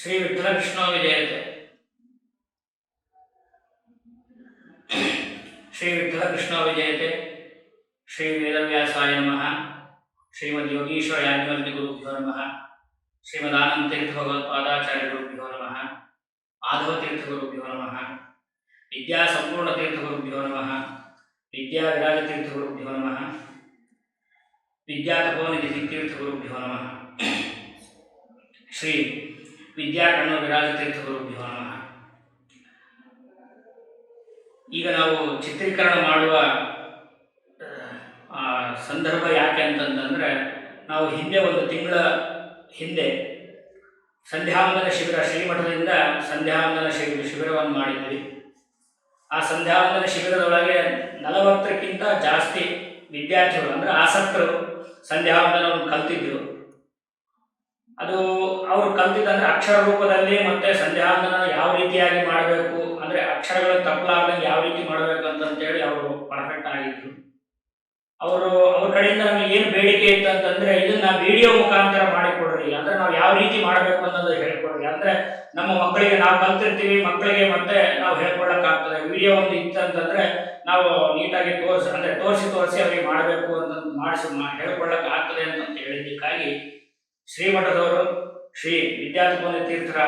ಶ್ರೀ ವಿಠಲಕೃಷ್ಣೋ ವಿಜಯತೆ. ಶ್ರೀ ವಿಠಲಕೃಷ್ಣೋ ವಿಜಯತೆ. ಶ್ರೀ ವೇದವ್ಯಾಸಾಯ ನಮಃ. ಶ್ರೀಮದ್ ಯೋಗೀಶ್ವರ ಯಾಜ್ಞವಲ್ಕ್ಯ ಗುರುಭ್ಯೋ ನಮಃ. ಶ್ರೀಮದ್ ಆನಂದ ತೀರ್ಥ ಭಗವತ್ಪಾದಾಚಾರ್ಯ ಗುರುಭ್ಯೋ ನಮಃ. ಮಾಧವ ತೀರ್ಥ ಗುರುಭ್ಯೋ ನಮಃ. ವಿದ್ಯಾ ಸಂಪೂರ್ಣ ತೀರ್ಥ ಗುರುಭ್ಯೋ ನಮಃ. ವಿದ್ಯಾ ವಿರಾಜ ತೀರ್ಥ ಗುರುಭ್ಯೋ ನಮಃ. ವಿದ್ಯಾ ತಪೋನಿಧಿ ತೀರ್ಥ ಗುರುಭ್ಯೋ ನಮಃ. ಶ್ರೀ ವಿದ್ಯಾಕರ್ಣ ವಿರಾಜ ತೀರ್ಥ ಗುರುಭ್ಯೋ ನಮಃ. ಈಗ ನಾವು ಚಿತ್ರೀಕರಣ ಮಾಡುವ ಸಂದರ್ಭ ಯಾಕೆ ಅಂತಂತಂದರೆ, ನಾವು ಹಿಂದೆ ಒಂದು ತಿಂಗಳ ಹಿಂದೆ ಸಂಧ್ಯಾವಂದನ ಶಿಬಿರ, ಶ್ರೀಮಠದಿಂದ ಸಂಧ್ಯಾವಂದನ ಶಿಬಿರವನ್ನು ಮಾಡಿದ್ವಿ. ಆ ಸಂಧ್ಯಾವಂದನ ಶಿಬಿರದೊಳಗೆ 40ಕ್ಕಿಂತ ಜಾಸ್ತಿ ವಿದ್ಯಾರ್ಥಿಗಳು ಅಂದರೆ ಆಸಕ್ತರು ಸಂಧ್ಯಾವಂದನವನ್ನು ಕಲ್ತಿದ್ರು. ಅದು ಅವರು ಕಲ್ತಿದ್ದಂದರೆ ಅಕ್ಷರ ರೂಪದಲ್ಲಿ, ಮತ್ತು ಸಂಧ್ಯಾವಂದನ ಯಾವ ರೀತಿಯಾಗಿ ಮಾಡಬೇಕು ಅಂದರೆ ಅಕ್ಷರಗಳು ತಪ್ಪಲಾರ್ದಂಗೆ ಯಾವ ರೀತಿ ಮಾಡಬೇಕು ಅಂತಂತೇಳಿ ಅವರು ಪರ್ಫೆಕ್ಟ್ ಆಗಿದ್ರು. ಅವ್ರ ಕಡೆಯಿಂದ ನಮಗೆ ಏನು ಬೇಡಿಕೆ ಇತ್ತು ಅಂತಂದರೆ, ಇದನ್ನ ವಿಡಿಯೋ ಮುಖಾಂತರ ಮಾಡಿಕೊಡ್ರಿ, ಅಂದರೆ ನಾವು ಯಾವ ರೀತಿ ಮಾಡಬೇಕು ಅನ್ನೋದು ಹೇಳ್ಕೊಡ್ರಿ. ಅಂದರೆ ನಮ್ಮ ಮಕ್ಕಳಿಗೆ ನಾವು ಕಲ್ತಿರ್ತೀವಿ, ಮಕ್ಕಳಿಗೆ ಮತ್ತೆ ನಾವು ಹೇಳ್ಕೊಡಕ್ಕಾಗ್ತದೆ. ವಿಡಿಯೋ ಒಂದು ಇತ್ತು ಅಂತಂದರೆ ನಾವು ನೀಟಾಗಿ ತೋರಿಸಿ ಅವರಿಗೆ ಮಾಡಬೇಕು ಅಂತ ಹೇಳ್ಕೊಳ್ಳಕ್ಕೆ ಆಗ್ತದೆ ಅಂತ ಹೇಳಿದ್ದಕ್ಕಾಗಿ ಶ್ರೀಮಠದವರು ಶ್ರೀ ವಿದ್ಯಾತಪೋನಿ ತೀರ್ಥರ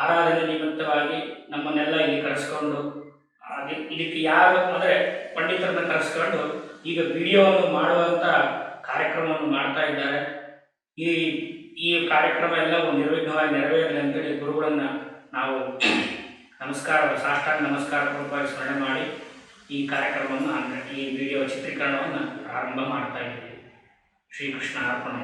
ಆರಾಧನೆ ನಿಮಿತ್ತವಾಗಿ ನಮ್ಮನ್ನೆಲ್ಲ ಇಲ್ಲಿ ಕರೆಸ್ಕೊಂಡು, ಇದಕ್ಕೆ ಯಾರು ಅಂದರೆ ಪಂಡಿತರನ್ನ ಕರೆಸ್ಕೊಂಡು ಈಗ ವಿಡಿಯೋವನ್ನು ಮಾಡುವಂಥ ಕಾರ್ಯಕ್ರಮವನ್ನು ಮಾಡ್ತಾ ಇದ್ದಾರೆ. ಈ ಕಾರ್ಯಕ್ರಮ ಎಲ್ಲವೂ ನಿರ್ವಿಘ್ನವಾಗಿ ನೆರವೇರಲಿ ಅಂತೇಳಿ ಗುರುಗಳನ್ನು ನಾವು ಸಾಷ್ಟಾಂಗ ನಮಸ್ಕಾರ ಪೂರ್ವಕವಾಗಿ ಸ್ಮರಣೆ ಮಾಡಿ ಈ ಕಾರ್ಯಕ್ರಮವನ್ನು ಅಂದರೆ ಈ ವಿಡಿಯೋ ಚಿತ್ರೀಕರಣವನ್ನು ಪ್ರಾರಂಭ ಮಾಡ್ತಾ ಇದ್ದೀವಿ. ಶ್ರೀಕೃಷ್ಣ ಅರ್ಪಣ.